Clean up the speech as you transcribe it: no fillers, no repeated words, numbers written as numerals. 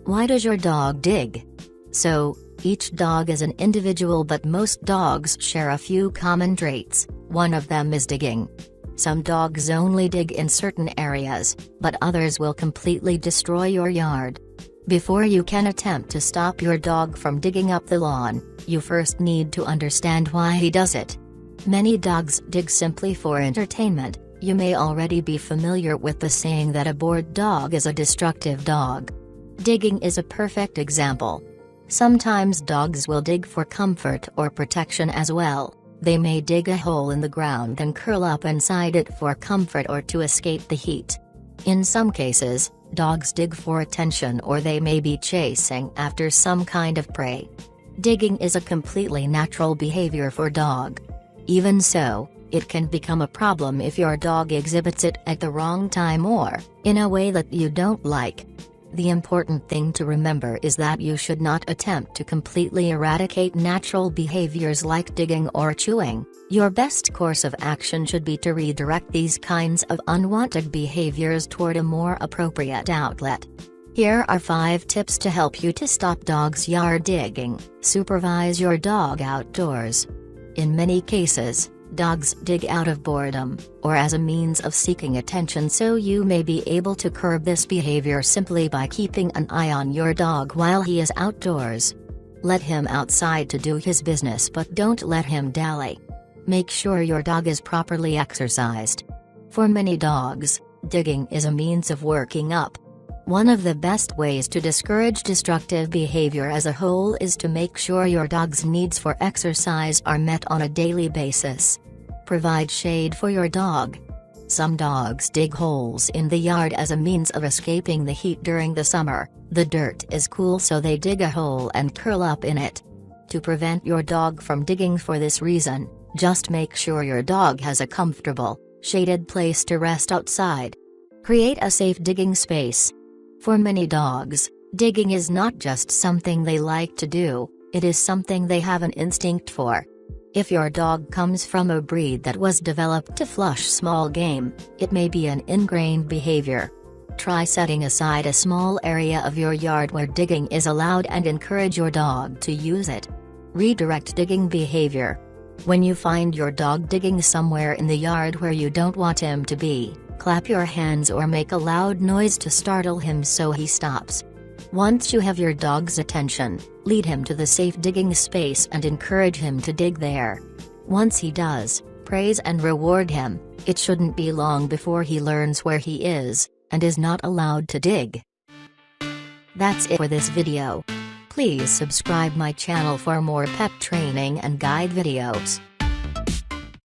Why does your dog dig? So, each dog is an individual, but most dogs share a few common traits. One of them is digging. Some dogs only dig in certain areas, but others will completely destroy your yard. Before you can attempt to stop your dog from digging up the lawn, you first need to understand why he does it. Many dogs dig simply for entertainment. You may already be familiar with the saying that a bored dog is a destructive dog. Digging is a perfect example. Sometimes dogs will dig for comfort or protection as well. They may dig a hole in the ground and curl up inside it for comfort or to escape the heat. In some cases, dogs dig for attention, or they may be chasing after some kind of prey. Digging is a completely natural behavior for dog. Even so, it can become a problem if your dog exhibits it at the wrong time or in a way that you don't like. The important thing to remember is that you should not attempt to completely eradicate natural behaviors like digging or chewing. Your best course of action should be to redirect these kinds of unwanted behaviors toward a more appropriate outlet. Here are 5 tips to help you to stop dogs yard digging. Supervise your dog outdoors. In many cases, dogs dig out of boredom, or as a means of seeking attention, so you may be able to curb this behavior simply by keeping an eye on your dog while he is outdoors. Let him outside to do his business, but don't let him dally. Make sure your dog is properly exercised. For many dogs, digging is a means of working up. One of the best ways to discourage destructive behavior as a whole is to make sure your dog's needs for exercise are met on a daily basis. Provide shade for your dog. Some dogs dig holes in the yard as a means of escaping the heat during the summer. The dirt is cool, so they dig a hole and curl up in it. To prevent your dog from digging for this reason, just make sure your dog has a comfortable, shaded place to rest outside. Create a safe digging space. For many dogs, digging is not just something they like to do, it is something they have an instinct for. If your dog comes from a breed that was developed to flush small game, it may be an ingrained behavior. Try setting aside a small area of your yard where digging is allowed and encourage your dog to use it. Redirect digging behavior. When you find your dog digging somewhere in the yard where you don't want him to be, clap your hands or make a loud noise to startle him so he stops. Once you have your dog's attention, lead him to the safe digging space and encourage him to dig there. Once he does, praise and reward him. It shouldn't be long before he learns where he is, and is not allowed to dig. That's it for this video. Please subscribe my channel for more pet training and guide videos.